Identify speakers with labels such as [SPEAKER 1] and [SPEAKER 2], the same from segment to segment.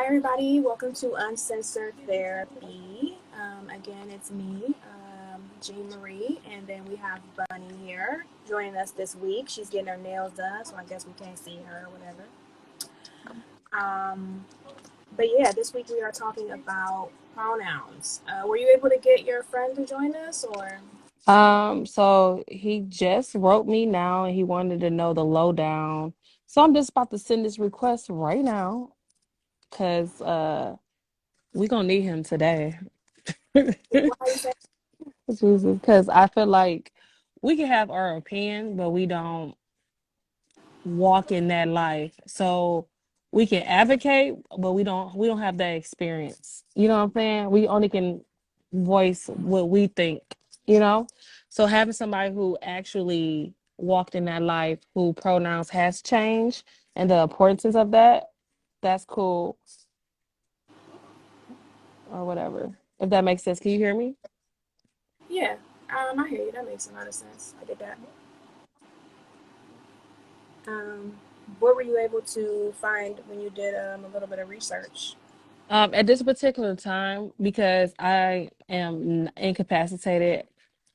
[SPEAKER 1] everybody. Welcome to Uncensored Therapy. Again, it's me, Jean Marie, and then we have Bunny here joining us this week. She's getting her nails done, so I guess we can't see her or whatever. Um, but yeah, this week we are talking about pronouns. Were you able to get your friend to join us, or?
[SPEAKER 2] So he just wrote me now and he wanted to know the lowdown. So I'm just about to send this request right now because we gonna need him today.
[SPEAKER 1] Why you say?
[SPEAKER 2] Because I feel like we can have our opinion, but we don't walk in that life. So we can advocate, but we don't have that experience. You know what I'm saying? We only can voice what we think, you know? So having somebody who actually walked in that life, who pronouns has changed and the importance of that, that's cool or whatever. If that makes sense. Can you hear me?
[SPEAKER 1] Yeah, I hear you. That makes a lot of sense. I get that. Um, what were you able to find when you did a little bit of research?
[SPEAKER 2] At this particular time, because I am incapacitated,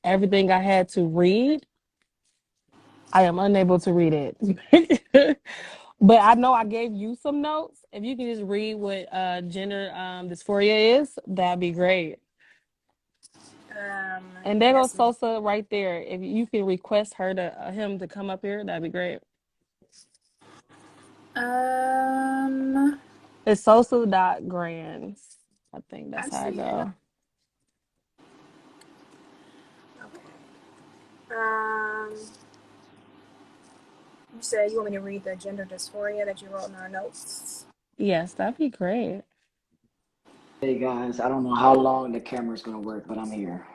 [SPEAKER 2] everything I had to read, I am unable to read it. But I know I gave you some notes. If you can just read what gender dysphoria is, that'd be great.
[SPEAKER 1] Um,
[SPEAKER 2] And there goes
[SPEAKER 1] yes, ma'am.
[SPEAKER 2] Sosa right there. If you can request him to come up here, that'd be great.
[SPEAKER 1] Um,
[SPEAKER 2] It's Sosa.Grands. I think
[SPEAKER 1] I
[SPEAKER 2] that's how I
[SPEAKER 1] see it.
[SPEAKER 2] go.
[SPEAKER 1] Okay. You said you want me to read the gender dysphoria that you wrote in our notes.
[SPEAKER 2] Yes, that'd be great.
[SPEAKER 3] Hey guys, I don't know how long the camera's gonna work, but I'm here.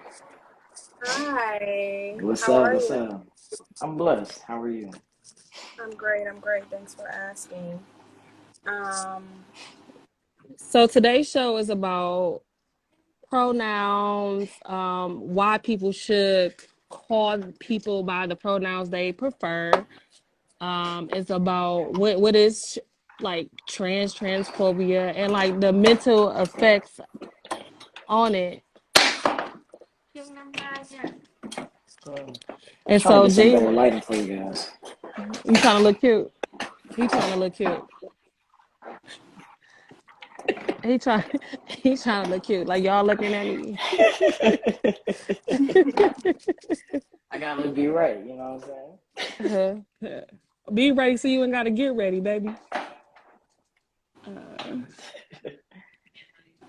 [SPEAKER 1] Hi.
[SPEAKER 3] What's
[SPEAKER 1] How
[SPEAKER 3] up?
[SPEAKER 1] are
[SPEAKER 3] What's
[SPEAKER 1] you?
[SPEAKER 3] up? I'm blessed. How are you?
[SPEAKER 1] I'm great. I'm great. Thanks for asking. Um,
[SPEAKER 2] So today's show is about pronouns, why people should call people by the pronouns they prefer. It's about what is like transphobia and like the mental effects on it.
[SPEAKER 3] I'm
[SPEAKER 2] And
[SPEAKER 3] trying to
[SPEAKER 2] so
[SPEAKER 3] get some
[SPEAKER 2] G,
[SPEAKER 3] better lighting for you guys.
[SPEAKER 2] you trying to look cute. He trying to look cute. He trying he trying to look cute. Like y'all looking at me.
[SPEAKER 3] I gotta be right, you know what I'm
[SPEAKER 2] Uh, Be ready so you ain't gotta get ready, baby. Uh,
[SPEAKER 3] saying?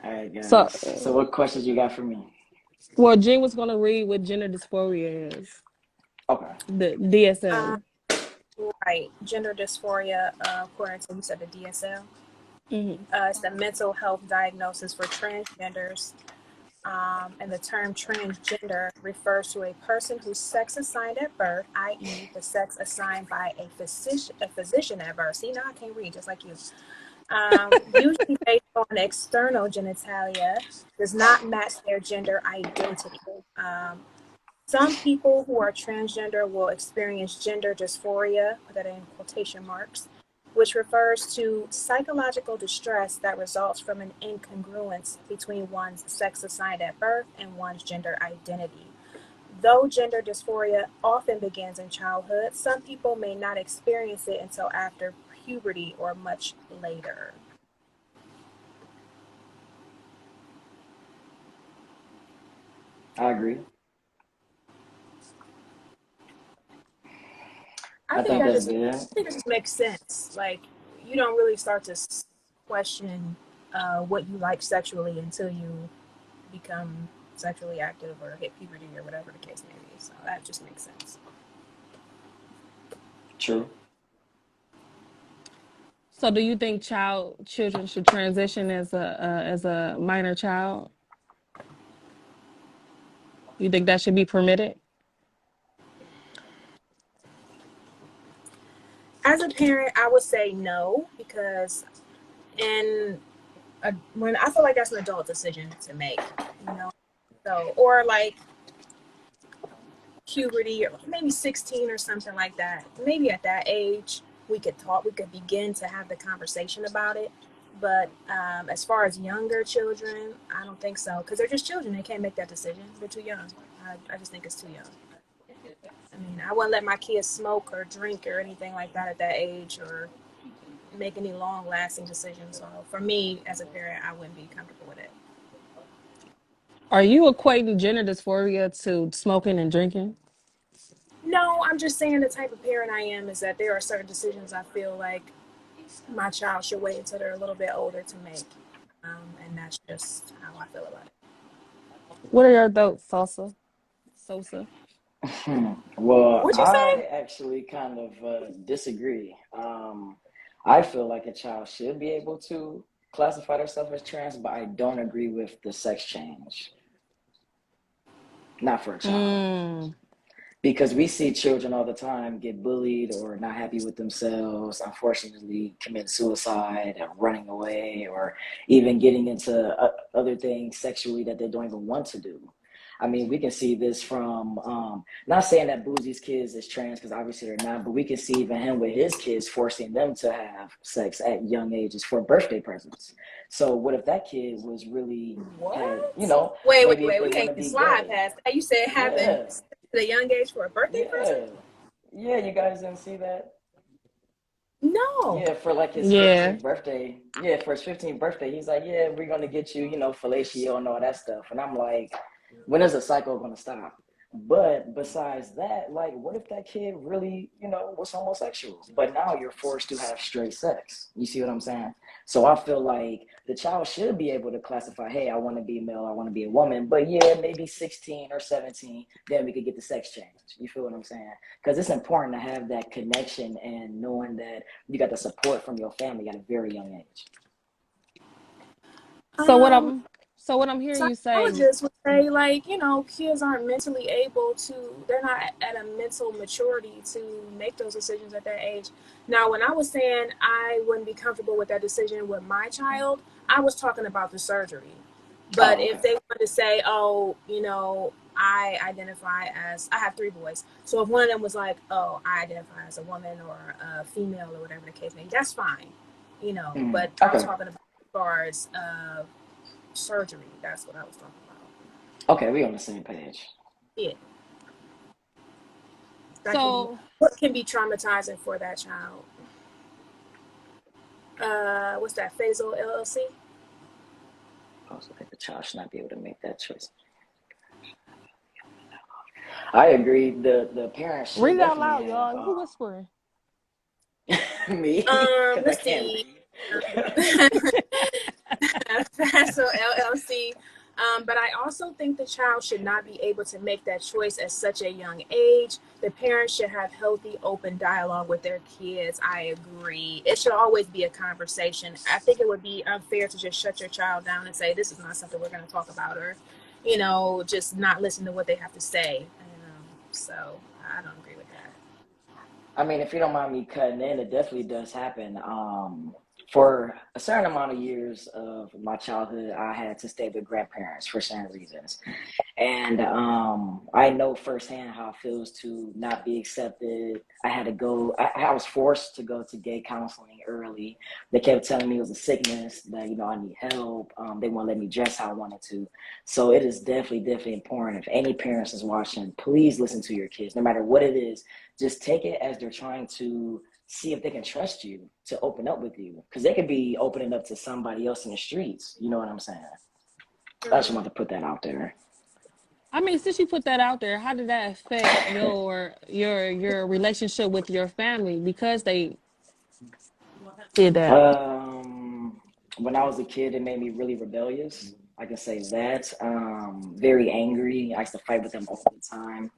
[SPEAKER 3] All right,
[SPEAKER 2] so
[SPEAKER 3] guys. So, what questions you got for me?
[SPEAKER 2] well, Jen was gonna read what gender dysphoria is.
[SPEAKER 3] Okay.
[SPEAKER 2] The
[SPEAKER 1] uh,
[SPEAKER 2] DSM.
[SPEAKER 1] right. Gender dysphoria, according to you said the DSL.
[SPEAKER 2] Hmm.
[SPEAKER 1] It's the mental health diagnosis for transgenders. And the term transgender refers to a person whose sex assigned at birth, i.e., the sex assigned by a physician at birth. See, now I can't read just like you. Usually based on external genitalia, does not match their gender identity. Um, some people who are transgender will experience gender dysphoria, put that in quotation marks, which refers to psychological distress that results from an incongruence between one's sex assigned at birth and one's gender identity. Though gender dysphoria often begins in childhood, some people may not experience it until after puberty or much later.
[SPEAKER 3] I agree.
[SPEAKER 1] I
[SPEAKER 3] I
[SPEAKER 1] think
[SPEAKER 3] think
[SPEAKER 1] that
[SPEAKER 3] that's
[SPEAKER 1] just,
[SPEAKER 3] good.
[SPEAKER 1] I think it just makes sense. Like, you don't really start to question what you like sexually until you become sexually active or hit puberty or whatever the case may be. So that just makes sense.
[SPEAKER 3] True.
[SPEAKER 2] So, do you think children should transition as a minor child? You think that should be permitted?
[SPEAKER 1] As a parent, I would say no because in when I feel like that's an adult decision to make, you know. So or like puberty or maybe 16 or something like that. Maybe at that age we could talk. We could begin to have the conversation about it. But as far as younger children, I don't think so because they're just children. They can't make that decision. They're too young. I just think it's too young. I mean, I wouldn't let my kids smoke or drink or anything like that at that age or make any long lasting decisions. So for me as a parent, I wouldn't be comfortable with it.
[SPEAKER 2] Are you equating gender dysphoria to smoking and drinking?
[SPEAKER 1] No, I'm just saying the type of parent I am is that there are certain decisions I feel like my child should wait until they're a little bit older to make. And that's just how I feel about it.
[SPEAKER 2] What are your thoughts, Salsa? Sosa?
[SPEAKER 3] Well,
[SPEAKER 1] What'd you say?
[SPEAKER 3] I actually kind of disagree. I feel like a child should be able to classify themselves as trans, but I don't agree with the sex change. Not for a child.
[SPEAKER 2] Mm.
[SPEAKER 3] Because we see children all the time get bullied or not happy with themselves, unfortunately commit suicide or running away or even getting into other things sexually that they don't even want to do. I mean, we can see this from, not saying that Boozie's kids is trans because obviously they're not, but we can see even him with his kids forcing them to have sex at young ages for birthday presents. So what if that kid was really had,
[SPEAKER 1] What? Wait,
[SPEAKER 3] maybe if
[SPEAKER 1] wait.
[SPEAKER 3] they
[SPEAKER 1] We
[SPEAKER 3] want
[SPEAKER 1] can't
[SPEAKER 3] to
[SPEAKER 1] even
[SPEAKER 3] be
[SPEAKER 1] slide
[SPEAKER 3] gay.
[SPEAKER 1] past that. You said having
[SPEAKER 3] Yeah,
[SPEAKER 1] at a young age for a birthday present?
[SPEAKER 3] yeah. Yeah, you guys didn't see that?
[SPEAKER 1] No.
[SPEAKER 3] Yeah, for like his
[SPEAKER 2] Yeah.
[SPEAKER 3] 15th birthday. Yeah, for his 15th birthday, he's like, yeah, we're gonna get you, fellatio and all that stuff. And I'm like, when is the cycle gonna stop? But besides that, like, what if that kid really, was homosexual? But now you're forced to have straight sex. You see what I'm saying? So I feel like the child should be able to classify, hey, I want to be a male, I want to be a woman. But yeah, maybe 16 or 17, then we could get the sex change. You feel what I'm saying? Because it's important to have that connection and knowing that you got the support from your family at a very young age.
[SPEAKER 2] So what
[SPEAKER 1] Um,
[SPEAKER 2] I'm so what I'm hearing you say,
[SPEAKER 1] Psychologists would say, like, kids aren't mentally able to, they're not at a mental maturity to make those decisions at that age. Now, when I was saying I wouldn't be comfortable with that decision with my child, I was talking about the surgery. But
[SPEAKER 3] Oh,
[SPEAKER 1] if
[SPEAKER 3] okay.
[SPEAKER 1] they wanted to say, oh, I identify as, I have three boys. So if one of them was like, oh, I identify as a woman or a female or whatever the case may be, that's fine,
[SPEAKER 3] Mm,
[SPEAKER 1] But I'm
[SPEAKER 3] okay.
[SPEAKER 1] talking about as far as surgery. That's what I was talking about.
[SPEAKER 3] Okay, we on the same page.
[SPEAKER 1] Yeah, that can be
[SPEAKER 2] so
[SPEAKER 1] what can be traumatizing for that child. What's that? Phasal LLC.
[SPEAKER 3] I also think the child should not be able to make that choice. I agree. The parents
[SPEAKER 2] read
[SPEAKER 3] should
[SPEAKER 2] it out
[SPEAKER 3] definitely
[SPEAKER 2] loud,
[SPEAKER 3] have
[SPEAKER 2] y'all. Who whispering?
[SPEAKER 3] me because I
[SPEAKER 1] Let's
[SPEAKER 3] can't
[SPEAKER 1] see.
[SPEAKER 3] read.
[SPEAKER 1] Phasal LLC. But I also think the child should not be able to make that choice at such a young age. The parents should have healthy, open dialogue with their kids. I agree. It should always be a conversation. I think it would be unfair to just shut your child down and say, this is not something we're going to talk about, or, just not listen to what they have to say. So I don't agree with that.
[SPEAKER 3] I mean, if you don't mind me cutting in, it definitely does happen. For a certain amount of years of my childhood, I had to stay with grandparents for certain reasons. And I know firsthand how it feels to not be accepted. I had to go, I was forced to go to gay counseling early. They kept telling me it was a sickness, that, I need help. They won't let me dress how I wanted to. So it is definitely, definitely important. If any parents is watching, please listen to your kids, no matter what it is. Just take it as they're trying to see if they can trust you to open up with you. Because they could be opening up to somebody else in the streets. You know what I'm saying? I just
[SPEAKER 1] Mm-hmm.
[SPEAKER 3] want to put that out there.
[SPEAKER 2] I mean, since you put that out there, how did that affect your relationship with your family because they did that?
[SPEAKER 3] Um, when I was a kid, it made me really rebellious. I can say that. Very angry. I used to fight with them all the time.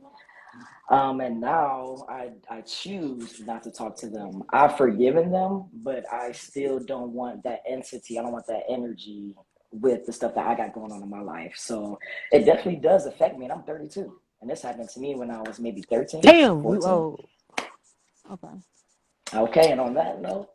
[SPEAKER 3] And now I choose not to talk to them. I've forgiven them, but I still don't want that entity. I don't want that energy with the stuff that I got going on in my life. So it definitely does affect me. And I'm 32. And this happened to me when I was maybe 13,
[SPEAKER 2] Damn, you
[SPEAKER 3] 14.
[SPEAKER 2] old. Okay.
[SPEAKER 3] Okay, and on that note,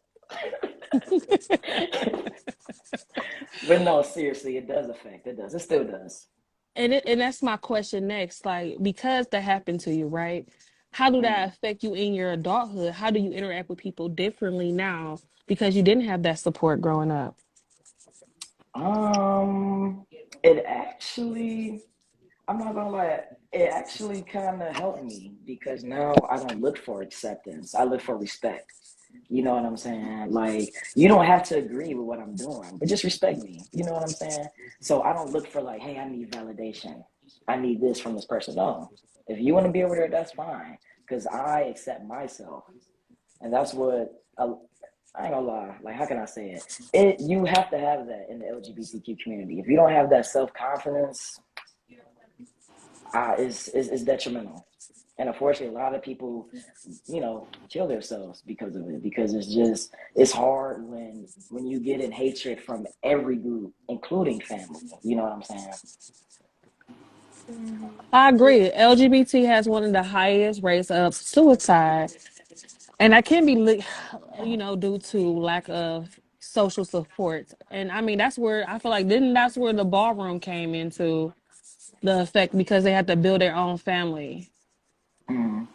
[SPEAKER 3] but no, seriously, it does affect. It does. It still does.
[SPEAKER 2] And that's my question next. Like, because that happened to you, right? How do that
[SPEAKER 3] Mm.
[SPEAKER 2] affect you in your adulthood? How do you interact with people differently now because you didn't have that support growing up?
[SPEAKER 3] Um, it actually, I'm not gonna lie, it actually kind of helped me because now I don't look for acceptance. I look for respect. You know what I'm saying? Like, you don't have to agree with what I'm doing, but just respect me. You know what I'm saying? So I don't look for like, hey, I need validation. I need this from this person. No. If you want to be over there, that's fine. Because I accept myself. And that's what I ain't gonna lie. Like, how can I say it? You have to have that in the LGBTQ community. If you don't have that self confidence, it's detrimental. And unfortunately, a lot of people, kill themselves because of it. Because it's hard when you get in hatred from every group, including family. You know what I'm saying?
[SPEAKER 2] I
[SPEAKER 1] Yeah,
[SPEAKER 2] agree. LGBT has one of the highest rates of suicide, and that can be, due to lack of social support. And I mean, that's where I feel like then that's where the ballroom came into the effect because they had to build their own family.
[SPEAKER 3] Mm-hmm.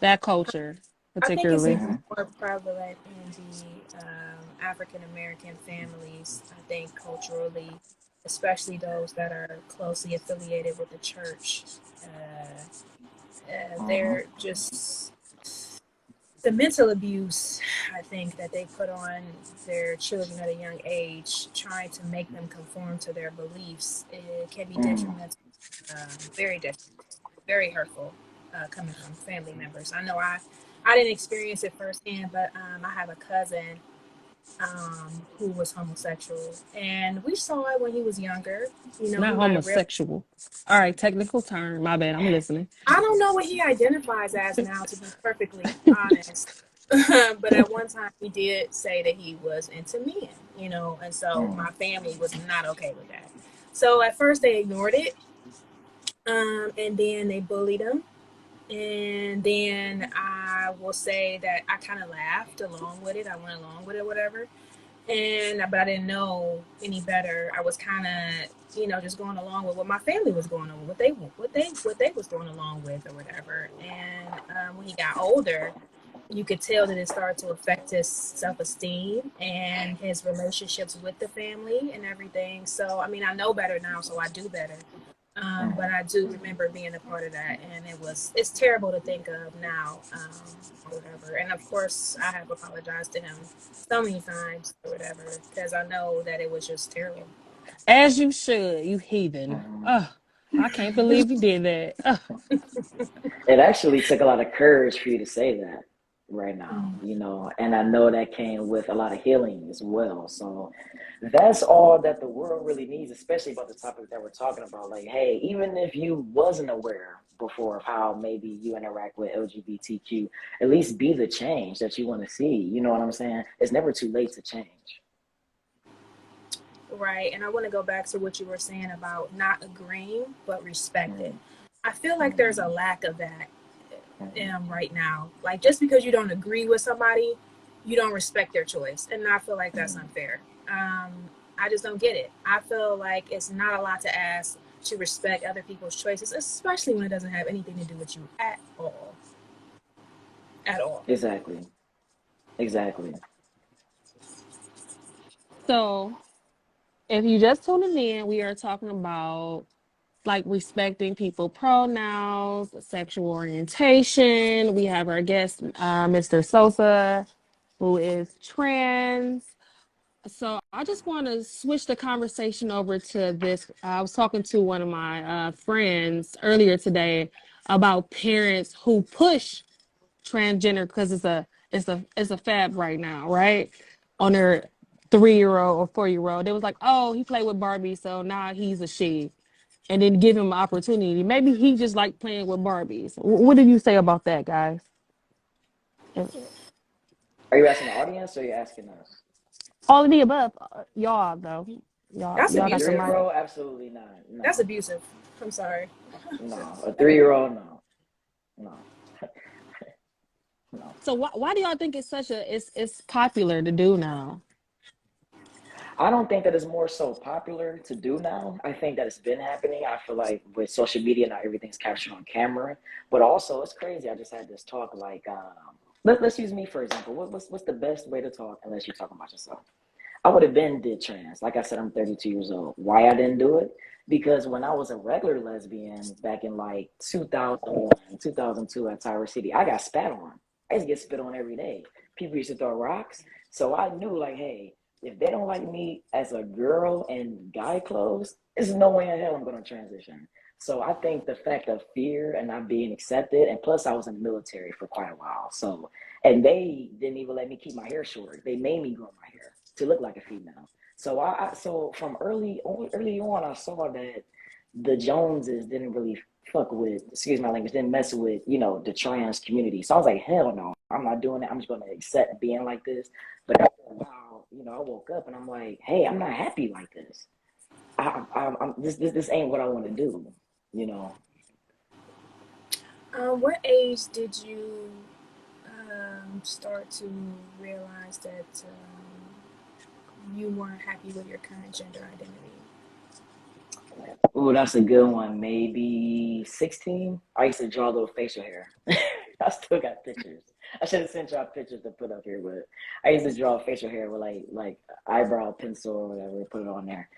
[SPEAKER 2] That culture,
[SPEAKER 1] I think it's
[SPEAKER 2] particularly.
[SPEAKER 1] even
[SPEAKER 3] Mm-hmm.
[SPEAKER 1] more prevalent in the African American families. I think culturally, especially those that are closely affiliated with the church,
[SPEAKER 3] Mm-hmm.
[SPEAKER 1] they're just the mental abuse. I think that they put on their children at a young age, trying to make them conform to their beliefs, it can be
[SPEAKER 3] Mm-hmm.
[SPEAKER 1] detrimental, very detrimental, very hurtful, coming from family members. I know I didn't experience it firsthand, but I have a cousin who was homosexual, and we saw it when he was younger. You know,
[SPEAKER 2] Not
[SPEAKER 1] he might have real.
[SPEAKER 2] homosexual. All right, technical term. My bad. I'm listening.
[SPEAKER 1] I don't know what he identifies as now, to be perfectly honest. But at one time, he did say that he was into men. You know, and so
[SPEAKER 3] Mm-hmm.
[SPEAKER 1] my family was not okay with that. So at first, they ignored it, and then they bullied him. And then I will say that I kind of laughed along with it. I went along with it, whatever. And but I didn't know any better. I was kind of, just going along with what my family was going on, what they was going along with, or whatever. And when he got older, you could tell that it started to affect his self-esteem and his relationships with the family and everything. So I mean, I know better now, so I do better. But I do remember being a part of that, and it's terrible to think of now, or whatever. And of course, I have apologized to him so many times, or whatever, because I know that it was just terrible.
[SPEAKER 2] As you should, you heathen.
[SPEAKER 3] Mm-hmm.
[SPEAKER 2] Oh, I can't believe you did that. Oh,
[SPEAKER 3] It actually took a lot of courage for you to say that right now,
[SPEAKER 1] Mm.
[SPEAKER 3] and I know that came with a lot of healing as well. So that's all that the world really needs, especially about the topic that we're talking about. Like, hey, even if you wasn't aware before of how maybe you interact with LGBTQ, at least be the change that you want to see. You know what I'm saying? It's never too late to change.
[SPEAKER 1] Right, and I want to go back to what you were saying about not agreeing but respecting.
[SPEAKER 3] Mm-hmm.
[SPEAKER 1] I feel like there's a lack of that
[SPEAKER 3] Mm-hmm.
[SPEAKER 1] right now. Like just because you don't agree with somebody, you don't respect their choice, and I feel like that's
[SPEAKER 3] Mm-hmm.
[SPEAKER 1] unfair. I just don't get it. I feel like it's not a lot to ask to respect other people's choices, especially when it doesn't have anything to do with you at all. At all.
[SPEAKER 3] Exactly. Exactly.
[SPEAKER 2] so if you just tuning in, we are talking about like respecting people pronouns, sexual orientation. We have our guest, Mr. Sosa, who is trans. So I just want to switch the conversation over to this. I was talking to one of my friends earlier today about parents who push transgender because it's a fad right now, right? On their 3-year old or 4-year old, they was like, oh, he played with Barbie, so now he's a she, and then give him an opportunity. Maybe he just like playing with Barbies. What do you say about that, guys?
[SPEAKER 3] Are you asking the audience or are you asking us?
[SPEAKER 2] All of the above, y'all though. Y'all,
[SPEAKER 1] That's
[SPEAKER 2] y'all
[SPEAKER 3] A
[SPEAKER 2] got the
[SPEAKER 3] three
[SPEAKER 1] abusive.
[SPEAKER 3] year
[SPEAKER 2] mic.
[SPEAKER 3] old? Absolutely not.
[SPEAKER 1] That's
[SPEAKER 3] No.
[SPEAKER 1] abusive. I'm sorry.
[SPEAKER 3] No. A 3 year old? No. No. No.
[SPEAKER 2] So why do y'all think it's such a it's popular to do now?
[SPEAKER 3] I don't think that it's more so popular to do now. I think that it's been happening. I feel like with social media now, everything's captured on camera. But also, it's crazy. I just had this talk let's use me for example. What's the best way to talk unless you're talking about yourself? I would have been did trans. Like I said, I'm 32 years old. Why I didn't do it? Because when I was a regular lesbian back in like 2001, 2002 at Tower City, I got spat on. I used to get spit on every day. People used to throw rocks. So I knew, like, hey, if they don't like me as a girl in guy clothes, there's no way in hell I'm going to transition. So I think the fact of fear and not being accepted, and plus I was in the military for quite a while. So, and they didn't even let me keep my hair short. They made me grow my hair to look like a female. So so from early on, I saw that the Joneses didn't really fuck with, excuse my language, didn't mess with, the trans community. So I was like, hell no, I'm not doing it. I'm just going to accept being like this. But after a while, I woke up and I'm like, hey, I'm not happy like this. This ain't what I want to do, you know.
[SPEAKER 1] What age did you start to realize that you weren't happy with your current gender identity?
[SPEAKER 3] Oh, that's a good one. Maybe 16. I used to draw little facial hair. I still got pictures. I should have sent y'all pictures to put up here, but I used to draw facial hair with like eyebrow pencil or whatever, put it on there.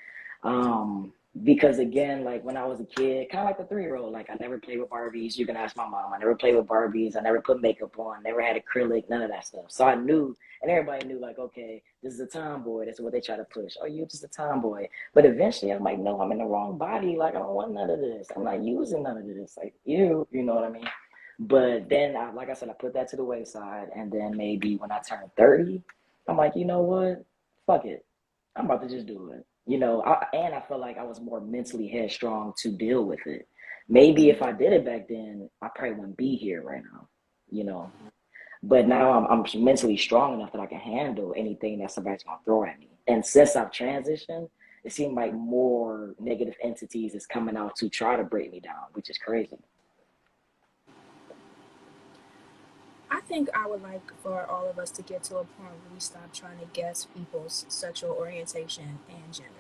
[SPEAKER 3] Because again, like when I was a kid, kind of like the 3-year-old, like I never played with Barbies. You can ask my mom. I never played with Barbies. I never put makeup on. Never had acrylic. None of that stuff. So I knew, and everybody knew, like, okay, this is a tomboy. That's what they try to push. Oh, you're just a tomboy. But eventually, I'm like, no, I'm in the wrong body. Like I don't want none of this. I'm not using none of this. Like you know what I mean? But then, like I said, I put that to the wayside, and then maybe when I turned 30, I'm like, you know what? Fuck it. I'm about to just do it. And I felt like I was more mentally headstrong to deal with it. Maybe if I did it back then, I probably wouldn't be here right now, you know. But now I'm mentally strong enough that I can handle anything that somebody's gonna throw at me. And since I've transitioned, it seemed like more negative entities is coming out to try to break me down, which is crazy.
[SPEAKER 1] I think I would like for all of us to get to a point where we stop trying to guess people's sexual orientation and gender.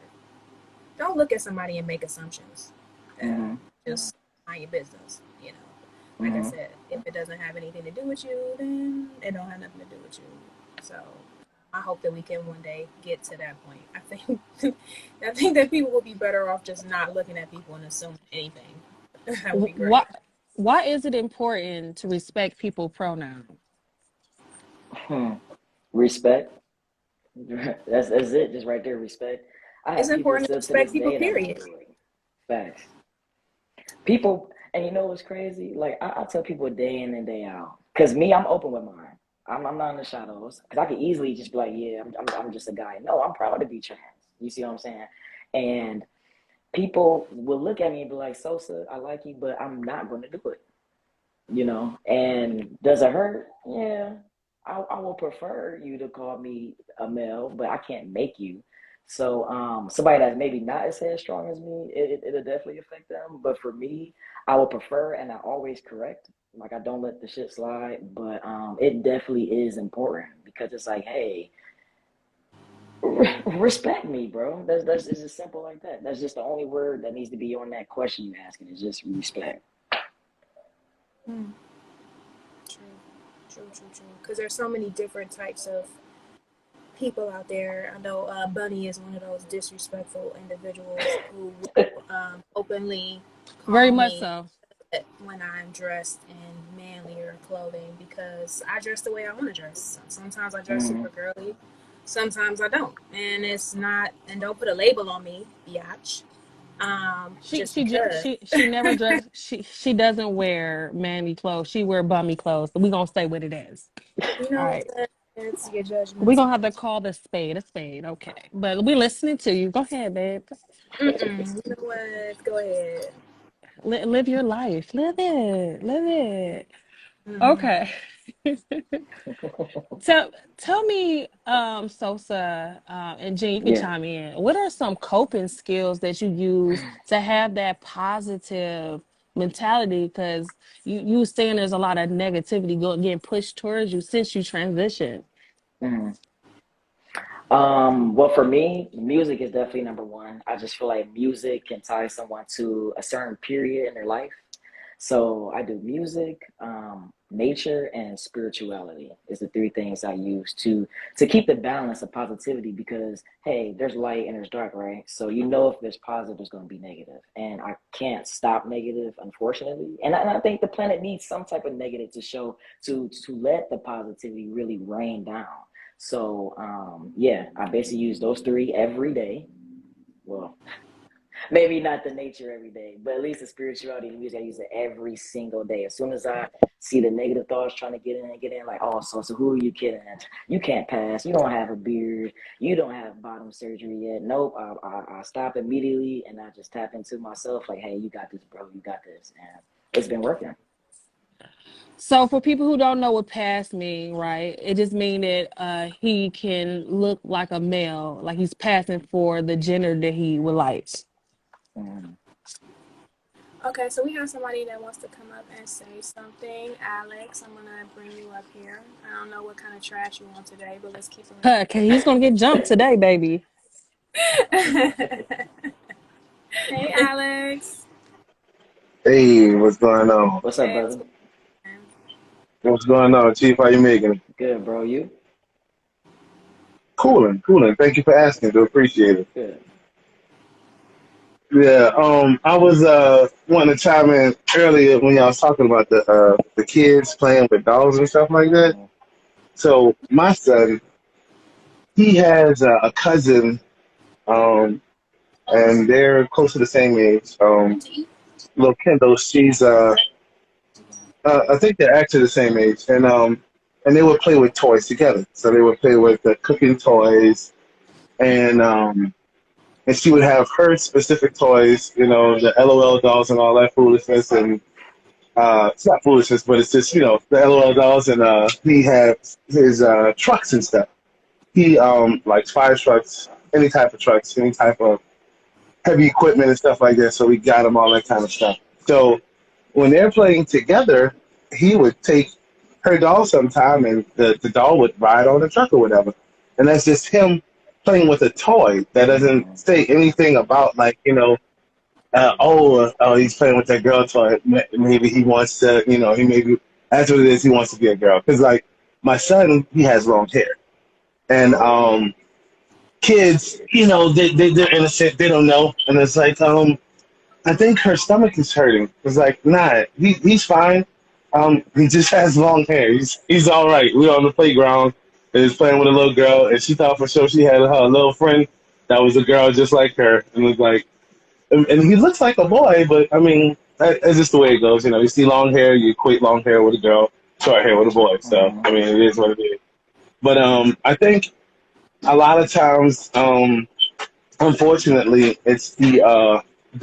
[SPEAKER 1] Don't look at somebody and make assumptions.
[SPEAKER 3] Mm-hmm.
[SPEAKER 1] Just mind your business. Like I
[SPEAKER 3] Mm-hmm.
[SPEAKER 1] said, if it doesn't have anything to do with you, then it don't have nothing to do with you. So I hope that we can one day get to that point. I think that people will be better off just not looking at people and assuming anything. That would be
[SPEAKER 2] Why
[SPEAKER 1] great.
[SPEAKER 2] why is it important to respect people pronouns?
[SPEAKER 3] Hmm. Respect. That's it, just right there. Respect. I
[SPEAKER 1] It's
[SPEAKER 3] have people
[SPEAKER 1] important to
[SPEAKER 3] still to
[SPEAKER 1] respect
[SPEAKER 3] this
[SPEAKER 1] people,
[SPEAKER 3] day that won't
[SPEAKER 1] period.
[SPEAKER 3] do it. Facts. People, and you know what's crazy? Like I tell people day in and day out, because me, I'm open with mine. I'm not in the shadows, because I could easily just be like, yeah, I'm just a guy. No, I'm proud to be trans. You see what I'm saying? And people will look at me and be like, Sosa, I like you, but I'm not going to do it. And does it hurt? Yeah, I will prefer you to call me a male, but I can't make you. So somebody that's maybe not as headstrong as me, it'll definitely affect them. But for me, I will prefer, and I always correct. Like I don't let the shit slide, but it definitely is important because it's like, hey, respect me, bro. That's it's just simple like that. That's just the only word that needs to be on that question you asking is just respect.
[SPEAKER 1] Hmm. True, true. Because there's so many different types of people out there. I know Bunny is one of those disrespectful individuals who will openly
[SPEAKER 2] Very
[SPEAKER 1] call
[SPEAKER 2] much
[SPEAKER 1] me
[SPEAKER 2] so.
[SPEAKER 1] when I'm dressed in manlier clothing because I dress the way I want to dress. Sometimes I dress
[SPEAKER 3] Mm-hmm.
[SPEAKER 1] super girly, sometimes I don't, and it's not. And don't put a label on me, biatch.
[SPEAKER 2] She
[SPEAKER 1] Just
[SPEAKER 2] she ju-
[SPEAKER 1] because
[SPEAKER 2] she never dress. She doesn't wear manly clothes. She wear bummy clothes. So we gonna stay with it as.
[SPEAKER 1] you
[SPEAKER 2] All
[SPEAKER 1] know
[SPEAKER 2] right.
[SPEAKER 1] it's your
[SPEAKER 2] We
[SPEAKER 1] judgmental.
[SPEAKER 2] gonna have to call the spade a spade. Okay. But we listening to you. Go ahead, babe.
[SPEAKER 1] Mm-mm. You know what? Go ahead.
[SPEAKER 2] Live your life. Live it. Live it.
[SPEAKER 1] Mm-hmm.
[SPEAKER 2] Okay. Tell me, Sosa, and Jen, you can
[SPEAKER 3] Yeah.
[SPEAKER 2] chime in. What are some coping skills that you use to have that positive mentality? Because you saying there's a lot of negativity getting pushed towards you since you transitioned.
[SPEAKER 3] Mhm. Well, for me, music is definitely number one. I just feel like music can tie someone to a certain period in their life. So I do music. nature, and spirituality is the three things I use to keep the balance of positivity, because hey, there's light and there's dark, right? So you know if there's positive, there's going to be negative, and I can't stop negative, unfortunately. And I think the planet needs some type of negative to show to let the positivity really rain down. So yeah, I basically use those three every day. Well, maybe not the nature every day, but at least the spirituality and the music, I use it every single day. As soon as I see the negative thoughts trying to get in, like, oh, so who are you kidding? You can't pass. You don't have a beard. You don't have bottom surgery yet. Nope. I stop immediately and I just tap into myself, like, hey, you got this, bro. You got this, and it's been working.
[SPEAKER 2] So for people who don't know what pass mean, right? It just mean that he can look like a male, like he's passing for the gender that he would like.
[SPEAKER 3] Mm.
[SPEAKER 1] Okay, so we have somebody that wants to come up and say something. Alex, I'm gonna bring you up here. I don't know what kind of trash you want today, but let's keep it.
[SPEAKER 2] Okay, he's gonna get jumped today, baby.
[SPEAKER 1] Hey, Alex.
[SPEAKER 4] Hey, what's going on?
[SPEAKER 3] What's up,
[SPEAKER 1] Hey, what's
[SPEAKER 3] brother?
[SPEAKER 1] going on?
[SPEAKER 4] What's going on, Chief? How you making?
[SPEAKER 3] Good, bro. You?
[SPEAKER 4] Cooling, cooling. Thank you for asking. Do appreciate it.
[SPEAKER 3] Good.
[SPEAKER 4] Yeah, I was wanting to chime in earlier when y'all was talking about the kids playing with dolls and stuff like that.
[SPEAKER 3] Mm-hmm.
[SPEAKER 4] So my son, he has a cousin, um, and they're close to the same age. Little Kendall, she's I think they're actually the same age, and they would play with toys together. So they would play with the cooking toys, and and she would have her specific toys, you know, the LOL dolls and all that foolishness, and it's not foolishness, but it's just, you know, the LOL dolls, and he had his trucks and stuff. He likes fire trucks, any type of trucks, any type of heavy equipment and stuff like that. So we got him all that kind of stuff. So when they're playing together, he would take her doll sometime, and the doll would ride on the truck or whatever. And that's just him playing with a toy that doesn't
[SPEAKER 3] Mm-hmm.
[SPEAKER 4] say anything about, like, you know, he's playing with that girl toy. Maybe he wants to, you know, he maybe that's what it is. He wants to be a girl. Because, like, my son, he has long hair. And kids, you know, they're innocent. They don't know. And it's like, I think her stomach is hurting. It's like, nah, he's fine. He just has long hair. He's all right. We were on the playground and he's playing with a little girl, and she thought for sure she had her little friend that was a girl just like her, and was like, and he looks like a boy, but I mean, that's just the way it goes. You know, you see long hair, you equate long hair with a girl, short hair with a boy. So
[SPEAKER 3] Mm-hmm.
[SPEAKER 4] I mean, it is what it is. But I think a lot of times, unfortunately, it's the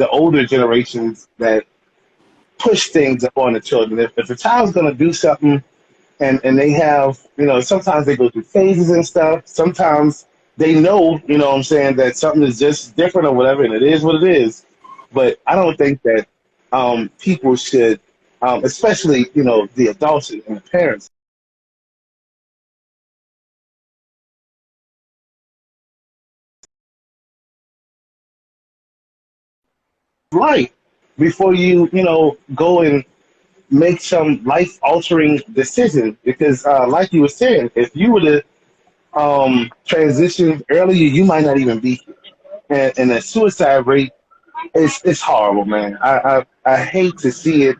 [SPEAKER 4] older generations that push things upon the children. If a child's going to do something, and they have, you know, sometimes they go through phases and stuff. Sometimes they know, you know what I'm saying, that something is just different or whatever, and it is what it is. But I don't think that people should, especially, you know, the adults and the parents, right before you know, go and make some life altering decision. Because, like you were saying, if you were to transition earlier, you might not even be here. And the suicide rate, it's horrible, man. I hate to see it,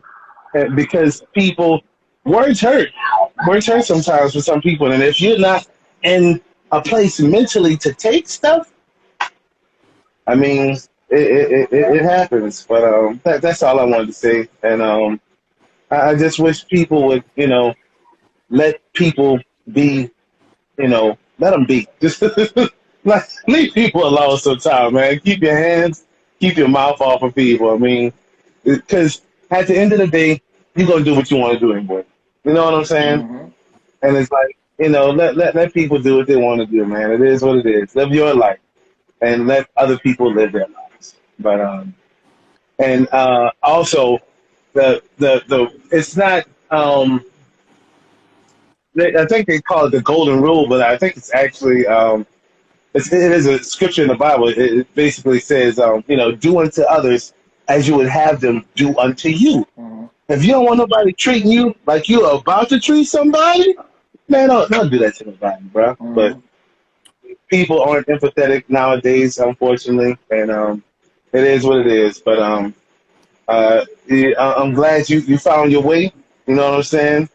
[SPEAKER 4] because people, words hurt. Words hurt sometimes for some people, and if you're not in a place mentally to take stuff, I mean, it happens. But that's all I wanted to say, and I just wish people would, you know, let people be, you know, let them be. Just like, leave people alone sometimes, man. Keep your hands, keep your mouth off of people. I mean, because at the end of the day, you're gonna do what you want to do anyway. You know what I'm saying?
[SPEAKER 3] Mm-hmm.
[SPEAKER 4] And it's like, you know, let people do what they want to do, man. It is what it is. Live your life, and let other people live their lives. But and also the it's not I think they call it the golden rule, but I think it's actually it is a scripture in the Bible. It basically says, you know, do unto others as you would have them do unto you.
[SPEAKER 3] Mm-hmm.
[SPEAKER 4] If you don't want nobody treating you like you're about to treat somebody, man, don't do that to nobody, bro. But
[SPEAKER 3] Mm-hmm.
[SPEAKER 4] people aren't empathetic nowadays, unfortunately, and it is what it is. But I'm glad you found your way. You know what I'm saying?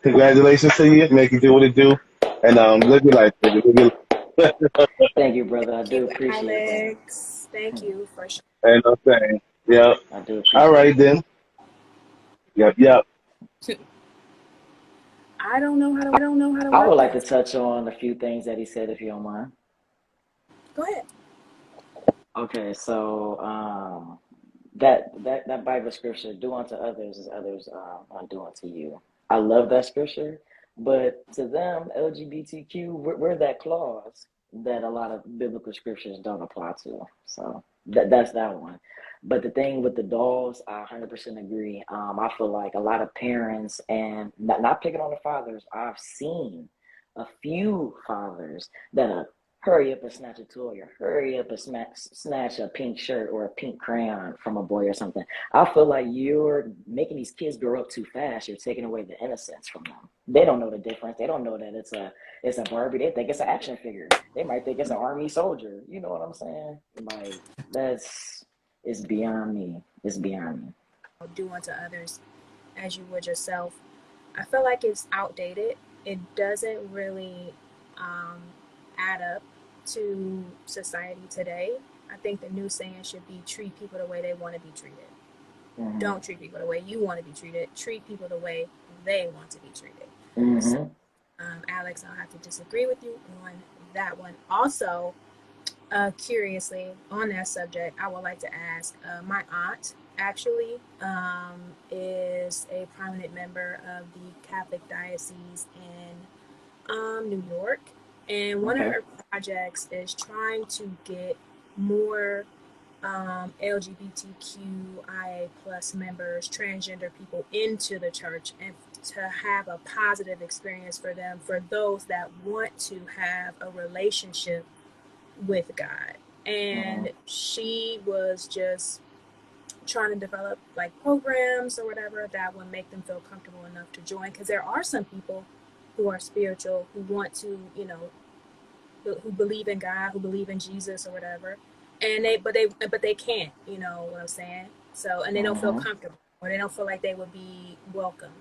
[SPEAKER 4] Congratulations to you. Make it do what it do, and live your life, baby. Live your life.
[SPEAKER 3] Thank you, brother. I
[SPEAKER 1] Thank
[SPEAKER 3] do
[SPEAKER 1] you,
[SPEAKER 3] appreciate that.
[SPEAKER 1] Alex. Thank you for sharing.
[SPEAKER 4] And I'm saying, yeah.
[SPEAKER 3] I do
[SPEAKER 4] All
[SPEAKER 3] appreciate
[SPEAKER 4] right
[SPEAKER 3] that.
[SPEAKER 4] then. Yep, yep.
[SPEAKER 1] I don't know how to
[SPEAKER 3] I would
[SPEAKER 1] work
[SPEAKER 3] like to
[SPEAKER 1] that.
[SPEAKER 3] touch on a few things that he said, if you don't mind.
[SPEAKER 1] Go ahead.
[SPEAKER 3] Okay, so that Bible scripture, "Do unto others as others do unto you." I love that scripture, but to them, LGBTQ, we're that clause that a lot of biblical scriptures don't apply to. So that's that one. But the thing with the dolls, I 100% agree. I feel like a lot of parents, and not picking on the fathers, I've seen a few fathers that are hurry up and snatch a toy, or hurry up and snatch a pink shirt or a pink crayon from a boy or something. I feel like you're making these kids grow up too fast. You're taking away the innocence from them. They don't know the difference. They don't know that it's a Barbie. They think it's an action figure. They might think it's an army soldier. You know what I'm saying? Like, that's it's beyond me. It's beyond me.
[SPEAKER 1] Do unto others as you would yourself. I feel like it's outdated. It doesn't really um, add up to society today. I think the new saying should be treat people the way they want to be treated.
[SPEAKER 3] Mm-hmm.
[SPEAKER 1] Don't treat people the way you want to be treated. Treat people the way they want to be treated. So,
[SPEAKER 3] Mm-hmm.
[SPEAKER 1] Alex, I'll have to disagree with you on that one. Also, curiously, on that subject, I would like to ask my aunt actually is a prominent member of the Catholic Diocese in New York. And one of
[SPEAKER 3] Okay.
[SPEAKER 1] her projects is trying to get more LGBTQIA plus members, transgender people into the church and to have a positive experience for them, for those that want to have a relationship with God.
[SPEAKER 3] Mm-hmm.
[SPEAKER 1] And she was just trying to develop like programs or whatever that would make them feel comfortable enough to join, because there are some people who are spiritual who want to, who believe in God, who believe in Jesus or whatever, and they can't, you know what I'm saying? So, and they don't feel
[SPEAKER 3] Mm-hmm.
[SPEAKER 1] comfortable, or they don't feel like they would be welcome.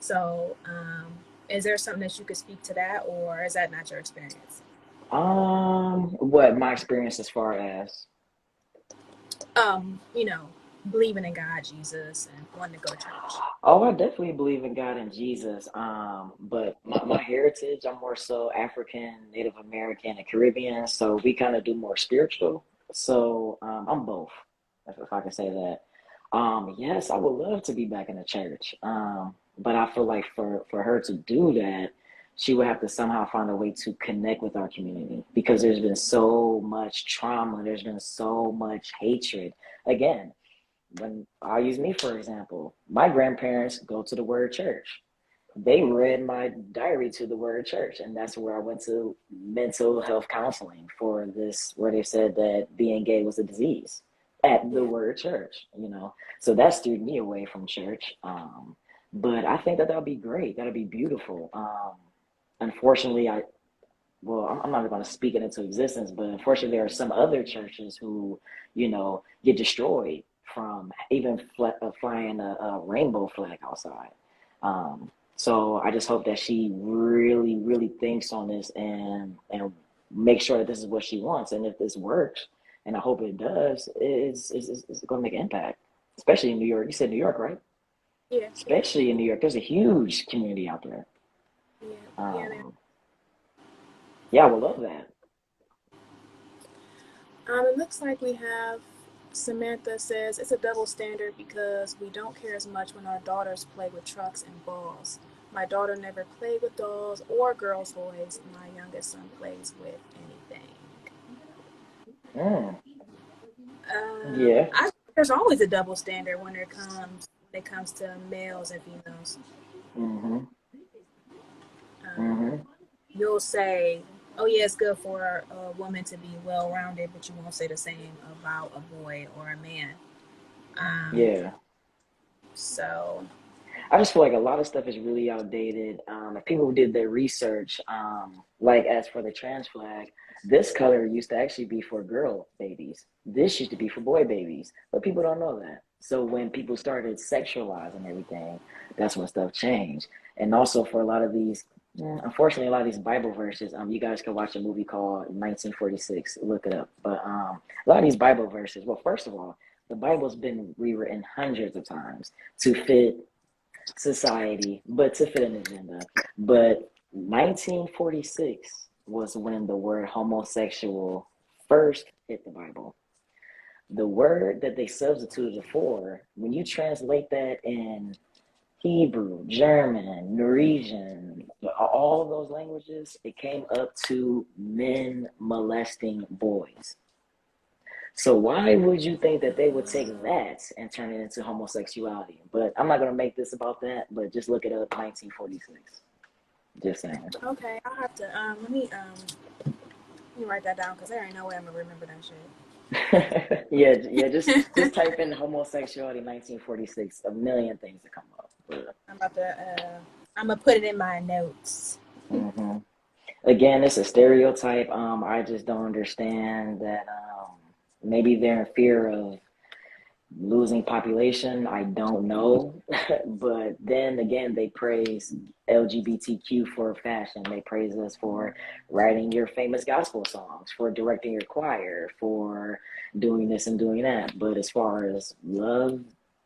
[SPEAKER 1] So, is there something that you could speak to that, or is that not your experience?
[SPEAKER 3] What my experience as far as
[SPEAKER 1] You know, believing in God, Jesus, and wanting to go to church.
[SPEAKER 3] Oh, I definitely believe in God and Jesus. But my heritage, I'm more so African, Native American, and Caribbean. So we kind of do more spiritual. So I'm both, if I can say that. Yes, I would love to be back in the church. But I feel like for her to do that, she would have to somehow find a way to connect with our community, because there's been so much trauma, there's been so much hatred. Again, when I'll use me for example, my grandparents go to the word church. They read my diary to the word church, and that's where I went to mental health counseling for this, where they said that being gay was a disease at the
[SPEAKER 1] Yeah.
[SPEAKER 3] word church, So that steered me away from church. But I think that that'll be great. That'll be beautiful. Unfortunately, I'm not going to speak it into existence, but unfortunately, there are some other churches who, get destroyed from even flying a rainbow flag outside. So I just hope that she really, really thinks on this and make sure that this is what she wants. And if this works, and I hope it does, it's going to make an impact, especially in New York. You said New York, right?
[SPEAKER 1] Yeah, yeah,
[SPEAKER 3] Especially in New York, there's a huge community out there.
[SPEAKER 1] yeah, yeah.
[SPEAKER 3] Um, yeah, I would love that.
[SPEAKER 1] It looks like we have Samantha says it's a double standard because we don't care as much when our daughters play with trucks and balls. My daughter never played with dolls or girls' toys. My youngest son plays with anything.
[SPEAKER 3] Mm, yeah.
[SPEAKER 1] There's always a double standard when it comes to males and females.
[SPEAKER 3] Mm-hmm.
[SPEAKER 1] Um,
[SPEAKER 3] Mm-hmm.
[SPEAKER 1] you'll say, "Oh yeah, it's good for a woman to be well-rounded," but you won't say the same about a boy or a man. Um,
[SPEAKER 3] Yeah.
[SPEAKER 1] So,
[SPEAKER 3] I just feel like a lot of stuff is really outdated. If people did their research, like as for the trans flag, this color used to actually be for girl babies. This used to be for boy babies, but people don't know that. So when people started sexualizing everything, that's when stuff changed. And also for a lot of these, unfortunately, a lot of these Bible verses, you guys can watch a movie called 1946. Look it up. But a lot of these Bible verses, well, first of all, the Bible's been rewritten hundreds of times to fit society, but to fit an agenda. But 1946 was when the word homosexual first hit the Bible. The word that they substituted for, when you translate that in Hebrew, German, Norwegian, all of those languages, it came up to men molesting boys. So why would you think that they would take that and turn it into homosexuality? But I'm not gonna make this about that. But just look it up, 1946. Just saying.
[SPEAKER 1] okay, I'll have to let me write that down because there ain't no way I'm gonna remember that shit.
[SPEAKER 3] Yeah. Just type in homosexuality 1946. A million things to come up. But,
[SPEAKER 1] I'm about to I'm gonna put it in my notes.
[SPEAKER 3] mhm. Again, it's a stereotype. I just don't understand that. Maybe they're in fear of losing population. I don't know. But then again, they praise LGBTQ for fashion. They praise us for writing your famous gospel songs, for directing your choir, for doing this and doing that. But as far as love,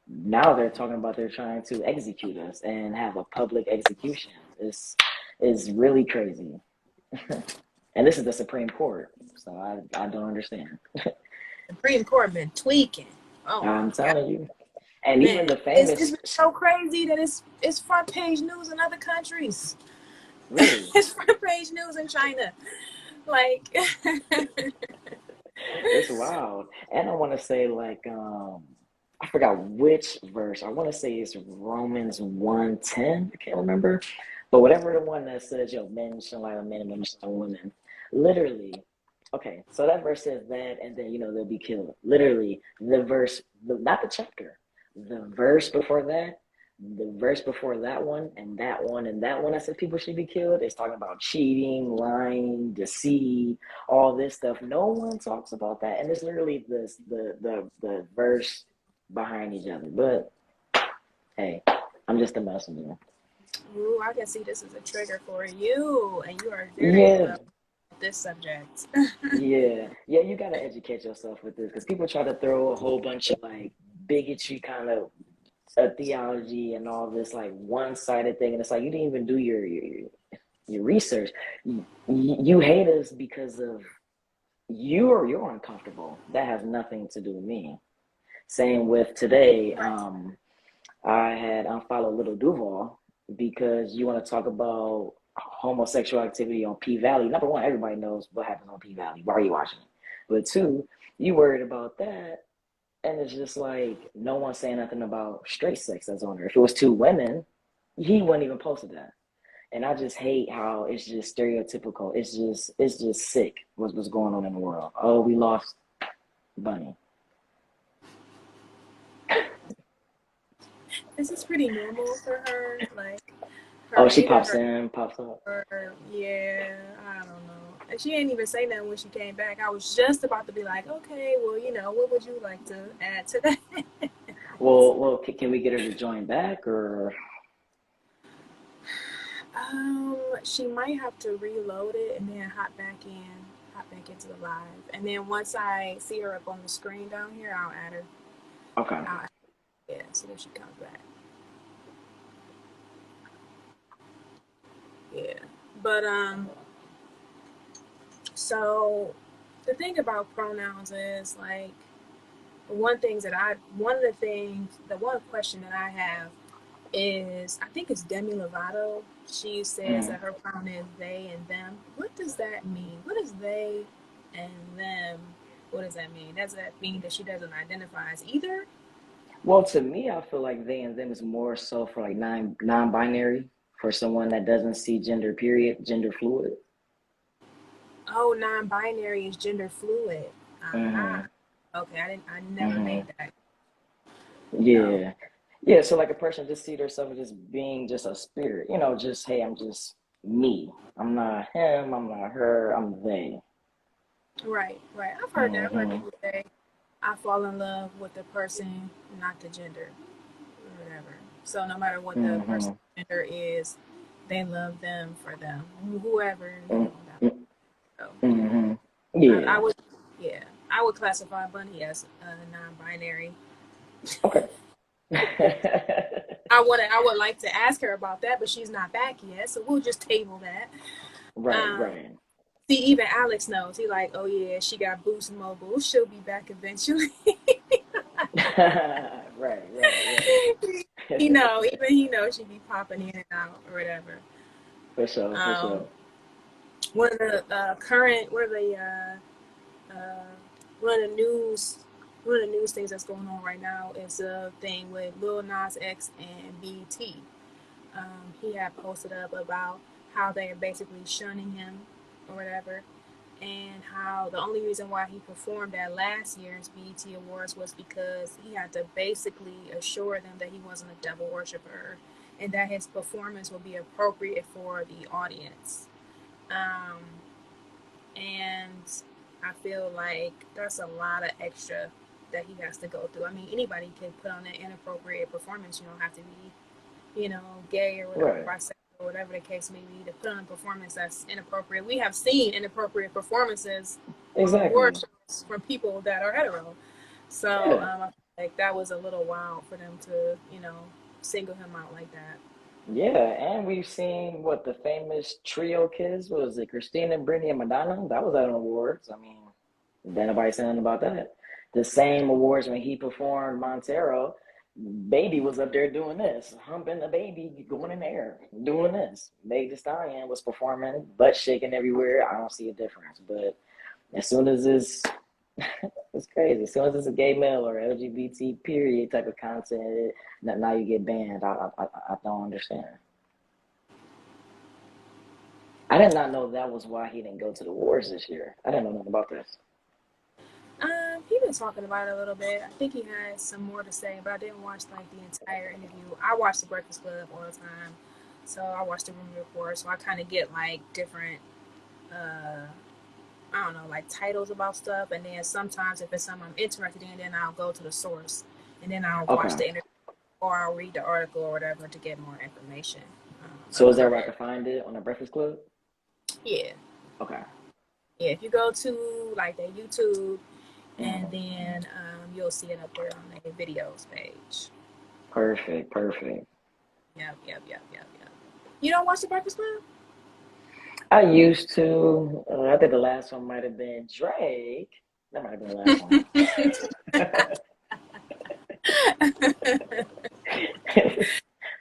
[SPEAKER 3] now they're talking about they're trying to execute us and have a public execution. This is really crazy. And this is the Supreme Court. So I don't understand.
[SPEAKER 1] Supreme Court been tweaking. Oh my
[SPEAKER 3] I'm
[SPEAKER 1] god,
[SPEAKER 3] telling you. And even
[SPEAKER 1] man,
[SPEAKER 3] the
[SPEAKER 1] it's
[SPEAKER 3] famous,
[SPEAKER 1] been so crazy that it's front page news in other countries.
[SPEAKER 3] really,
[SPEAKER 1] It's front page news in China. Like,
[SPEAKER 3] it's wild. And I want to say, like, I forgot which verse. I want to say it's Romans 1:10. I can't remember. But whatever the one that says, yo, men shall lie on men and women shall lie on women. Literally, okay, so that verse says that, and then, they'll be killed. Literally, the verse, not the chapter, the verse before that, the verse before that one, and that one, and that one that says people should be killed is talking about cheating, lying, deceit, all this stuff. No one talks about that, and it's literally the verse behind each other. But hey, I'm just a messenger.
[SPEAKER 1] ooh, I can see this as a trigger for you, and you are very
[SPEAKER 3] Yeah,
[SPEAKER 1] well with this subject.
[SPEAKER 3] yeah. You gotta educate yourself with this because people try to throw a whole bunch of like bigotry kind of theology and all this like one-sided thing, and it's like you didn't even do your research. You hate us because of you're uncomfortable. That has nothing to do with me. Same with today.
[SPEAKER 1] Right.
[SPEAKER 3] I had unfollowed Little Duval because you want to talk about homosexual activity on P Valley. Number one, everybody knows what happens on P Valley. Why are you watching it? But two, you worried about that, and it's just like no one's saying nothing about straight sex that's on there. If it was two women, he wouldn't even posted that. And I just hate how it's just stereotypical. It's just sick what's going on in the world. Oh, we lost Bunny.
[SPEAKER 1] This is pretty normal for her. Like,
[SPEAKER 3] Oh,
[SPEAKER 1] her
[SPEAKER 3] she
[SPEAKER 1] either
[SPEAKER 3] pops
[SPEAKER 1] her
[SPEAKER 3] in, pops up.
[SPEAKER 1] or yeah, I don't know. And she didn't even say nothing when she came back. I was just about to be like, okay, well, what would you like to add to that?
[SPEAKER 3] Well, can we get her to join back or?
[SPEAKER 1] She might have to reload it and then hop back into the live. And then once I see her up on the screen down here, I'll add her.
[SPEAKER 3] Okay.
[SPEAKER 1] Yeah, see if she comes back. Yeah. But so the thing about pronouns is like the one question that I have is I think it's Demi Lovato. She says
[SPEAKER 3] Mm.
[SPEAKER 1] that her pronoun is they and them. What does that mean? What is they and them? What does that mean? Does that mean that she doesn't identify as either?
[SPEAKER 3] Well, to me, I feel like they and them is more so for like non-binary, for someone that doesn't see gender, period, gender fluid.
[SPEAKER 1] Oh, non-binary is gender fluid.
[SPEAKER 3] Mm-hmm.
[SPEAKER 1] Okay, I never
[SPEAKER 3] Mm-hmm.
[SPEAKER 1] made that. No.
[SPEAKER 3] Yeah. Yeah, so like a person just see themselves as being just a spirit, just hey, I'm just me. I'm not him, I'm not her, I'm they.
[SPEAKER 1] Right, right. I've heard that. I've heard
[SPEAKER 3] Hmm.
[SPEAKER 1] people say, I fall in love with the person, not the gender, or whatever. So no matter what the person's
[SPEAKER 3] Hmm.
[SPEAKER 1] gender is, they love them for them, whoever, that.
[SPEAKER 3] Hmm.
[SPEAKER 1] So
[SPEAKER 3] Hmm.
[SPEAKER 1] I
[SPEAKER 3] Yeah.
[SPEAKER 1] would, yeah, I would classify Bunny as non-binary.
[SPEAKER 3] Okay.
[SPEAKER 1] I would like to ask her about that, but she's not back yet, so we'll just table that.
[SPEAKER 3] Right,
[SPEAKER 1] Um,
[SPEAKER 3] right.
[SPEAKER 1] See, even Alex knows. He like, oh yeah, she got Boost Mobile. She'll be back eventually.
[SPEAKER 3] Right, right,
[SPEAKER 1] He
[SPEAKER 3] right.
[SPEAKER 1] know, even he knows she be popping in and out or whatever.
[SPEAKER 3] For sure, for
[SPEAKER 1] Um,
[SPEAKER 3] sure.
[SPEAKER 1] one of the current, uh, one of the news, one of the news things that's going on right now is a thing with Lil Nas X and BT. He had posted up about how they are basically shunning him or whatever, and how the only reason why he performed at last year's BET Awards was because he had to basically assure them that he wasn't a devil worshiper and that his performance would be appropriate for the audience. Um, and I feel like that's a lot of extra that he has to go through. I mean, anybody can put on an inappropriate performance. You don't have to be, gay or whatever,
[SPEAKER 3] Right.
[SPEAKER 1] bisexual, or whatever the case may be, to put on a performance that's inappropriate. We have seen inappropriate performances on award
[SPEAKER 3] Exactly.
[SPEAKER 1] shows from people that are hetero. So
[SPEAKER 3] Yeah.
[SPEAKER 1] I feel like that was a little wild for them to, single him out like that.
[SPEAKER 3] Yeah, and we've seen what the famous trio kids was it Christina, Brittany, and Madonna? That was at an awards. I mean, then nobody saying nothing about that. The same awards when he performed Montero, Baby was up there doing this, humping the baby, going in the air, doing this. Meg Thee Stallion was performing, butt shaking everywhere. I don't see a difference. But as soon as it's crazy. As soon as it's a gay male or LGBT period type of content, now you get banned. I don't understand. I did not know that was why he didn't go to the wars this year. I didn't know nothing about this.
[SPEAKER 1] He been talking about it a little bit. I think he had some more to say, but I didn't watch like the entire interview. I watch the Breakfast Club all the time, so I watch the Room Report. So I kind of get like different, uh, I don't know, like titles about stuff, and then sometimes if it's something I'm interested in, then I'll go to the source, and then I'll watch
[SPEAKER 3] Okay.
[SPEAKER 1] the interview or I'll read the article or whatever to get more information
[SPEAKER 3] So is that
[SPEAKER 1] about
[SPEAKER 3] where I
[SPEAKER 1] it.
[SPEAKER 3] can find it on the Breakfast Club?
[SPEAKER 1] Yeah,
[SPEAKER 3] Okay.
[SPEAKER 1] yeah. If you go to like the YouTube, and
[SPEAKER 3] Mm.
[SPEAKER 1] then you'll see it up there on the videos page.
[SPEAKER 3] Perfect. Perfect.
[SPEAKER 1] Yep, yep, yep, yep, yep. You don't watch the Breakfast Club?
[SPEAKER 3] I used to. I think the last one might have been Drake. That might have been the last one.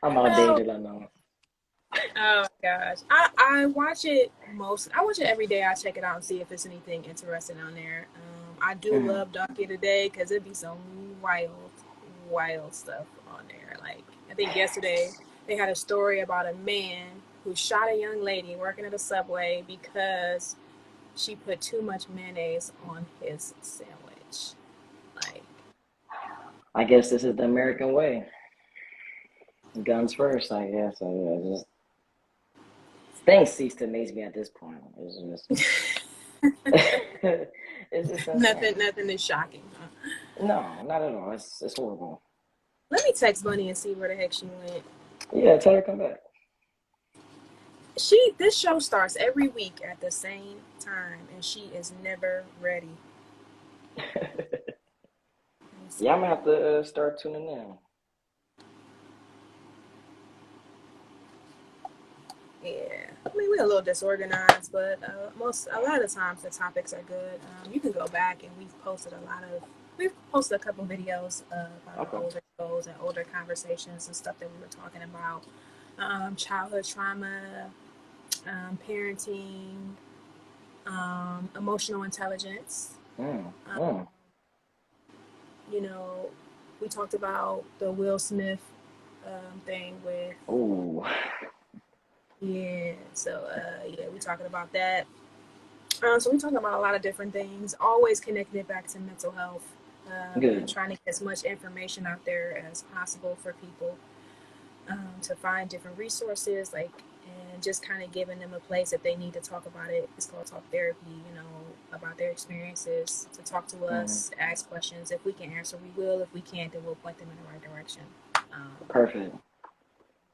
[SPEAKER 3] I'm
[SPEAKER 1] Oh,
[SPEAKER 3] outdated, I know.
[SPEAKER 1] oh gosh, I watch it most. I watch it every day. I check it out and see if there's anything interesting on there. I do
[SPEAKER 3] Mm.
[SPEAKER 1] love Donkey Today because it'd be some wild, wild stuff on there. Like I think yesterday they had a story about a man who shot a young lady working at a Subway because she put too much mayonnaise on his sandwich. Like,
[SPEAKER 3] I guess this is the American way. Guns first, I guess. I just things cease to amaze me at this point. It's just it's just
[SPEAKER 1] nothing,
[SPEAKER 3] insane.
[SPEAKER 1] nothing is shocking. Huh?
[SPEAKER 3] No, not at all. It's horrible.
[SPEAKER 1] Let me text Bunny and see where the heck she went.
[SPEAKER 3] Yeah, tell her to come back.
[SPEAKER 1] This show starts every week at the same time, and she is never ready. Let me
[SPEAKER 3] Yeah, I'm
[SPEAKER 1] see.
[SPEAKER 3] gonna have to start tuning in.
[SPEAKER 1] Yeah, I mean we're a little disorganized, but a lot of the times the topics are good. You can go back and we've posted a couple videos about
[SPEAKER 3] Okay.
[SPEAKER 1] older shows and older conversations and stuff that we were talking about, childhood trauma, parenting, emotional intelligence.
[SPEAKER 3] Mm,
[SPEAKER 1] Um,
[SPEAKER 3] mm.
[SPEAKER 1] you know, we talked about the Will Smith thing with
[SPEAKER 3] Ooh.
[SPEAKER 1] yeah. So yeah, we talking about that. So we talking about a lot of different things. Always connecting it back to mental health. And
[SPEAKER 3] Good.
[SPEAKER 1] trying to get as much information out there as possible for people, to find different resources, like, and just kind of giving them a place if they need to talk about it. It's called talk therapy, about their experiences, to talk to
[SPEAKER 3] Hmm.
[SPEAKER 1] us, ask questions. If we can answer, we will. If we can't, then we'll point them in the right direction. Um,
[SPEAKER 3] Perfect.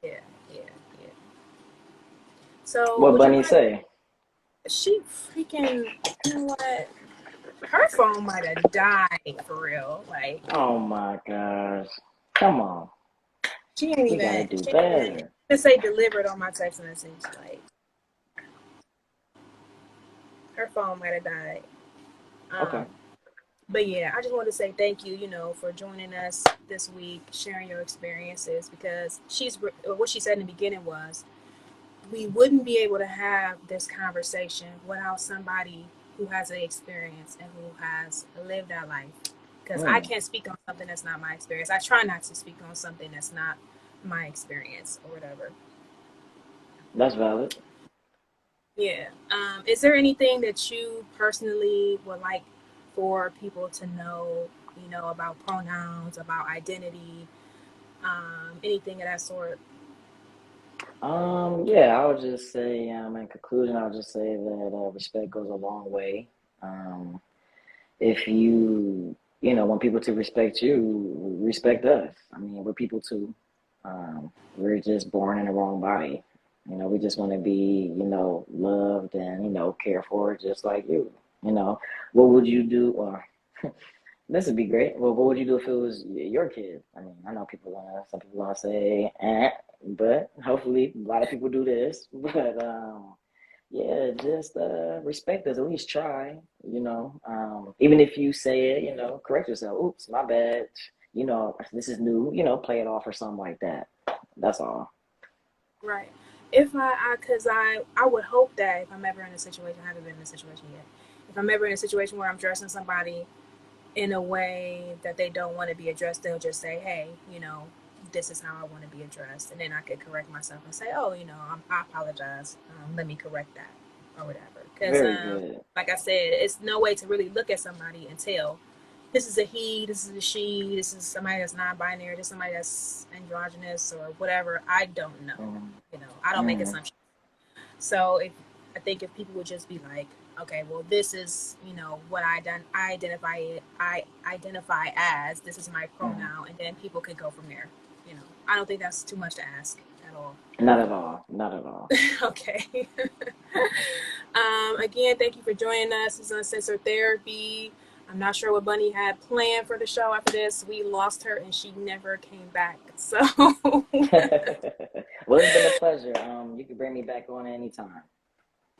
[SPEAKER 1] yeah, yeah, yeah. So,
[SPEAKER 3] What
[SPEAKER 1] would you
[SPEAKER 3] Bunny
[SPEAKER 1] mind?
[SPEAKER 3] say?
[SPEAKER 1] She freaking, you know what? Her phone might have died for real. Like,
[SPEAKER 3] Oh my gosh. Come on.
[SPEAKER 1] she ain't
[SPEAKER 3] We gotta
[SPEAKER 1] even,
[SPEAKER 3] do
[SPEAKER 1] she didn't
[SPEAKER 3] better.
[SPEAKER 1] even say delivered on my text message. Like, her phone might have died.
[SPEAKER 3] Okay.
[SPEAKER 1] Um, but yeah, I just wanted to say thank you, for joining us this week, sharing your experiences, because what she said in the beginning was we wouldn't be able to have this conversation without somebody who has an experience and who has lived that life. Because I
[SPEAKER 3] Mm,
[SPEAKER 1] can't speak on something that's not my experience. I try not to speak on something that's not my experience or whatever.
[SPEAKER 3] that's valid.
[SPEAKER 1] Yeah. Is there anything that you personally would like for people to know, about pronouns, about identity, anything of that sort?
[SPEAKER 3] Yeah, I would just say, in conclusion, I would just say that respect goes a long way. Um, if you want people to respect you, respect us. I mean, we're people too. We're just born in the wrong body. We just want to be, loved and, cared for just like you. You know, what would you do? Or this would be great. Well, what would you do if it was your kid? I mean, I know some people gonna say, but hopefully a lot of people do this. But yeah, just respect us. At least try. Even if you say it, correct yourself. Oops, my bad. This is new. Play it off or something like that. That's all.
[SPEAKER 1] Right. If cause I would hope that if I'm ever in a situation, I haven't been in a situation yet. If I'm ever in a situation where I'm dressing somebody in a way that they don't want to be addressed, they'll just say, hey, this is how I want to be addressed. And then I could correct myself and say, oh, I apologize. Let me correct that or whatever. Because,
[SPEAKER 3] Very good.
[SPEAKER 1] like I said, it's no way to really look at somebody and tell this is a he, this is a she, this is somebody that's non-binary, this is somebody that's androgynous or whatever. I don't know.
[SPEAKER 3] Mm,
[SPEAKER 1] I don't make
[SPEAKER 3] mm,
[SPEAKER 1] assumptions. So I think if people would just be like, okay, well, this is what I identify as. This is my
[SPEAKER 3] mm.
[SPEAKER 1] pronoun, and then people could go from there. I don't think that's too much to ask at all.
[SPEAKER 3] Not at all. Not at all.
[SPEAKER 1] Okay. Again, thank you for joining us. It's Uncensored Therapy. I'm not sure what Bunny had planned for the show after this. We lost her and she never came back. So
[SPEAKER 3] Well, it's been a pleasure. You can bring me back on anytime.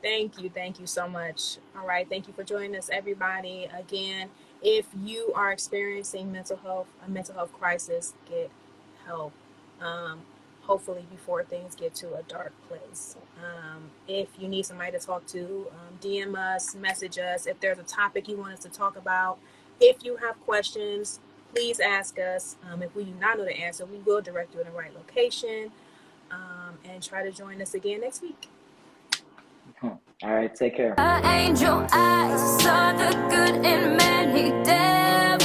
[SPEAKER 1] thank you. Thank you so much. All right. Thank you for joining us, everybody. Again, if you are experiencing a mental health crisis, get help. Um, Hopefully, before things get to a dark place. If you need somebody to talk to, DM us, message us. If there's a topic you want us to talk about, if you have questions, please ask us. If we do not know the answer, we will direct you in the right location, and try to join us again next week.
[SPEAKER 3] All right, take care.
[SPEAKER 1] Angel eyes saw the good in many devils.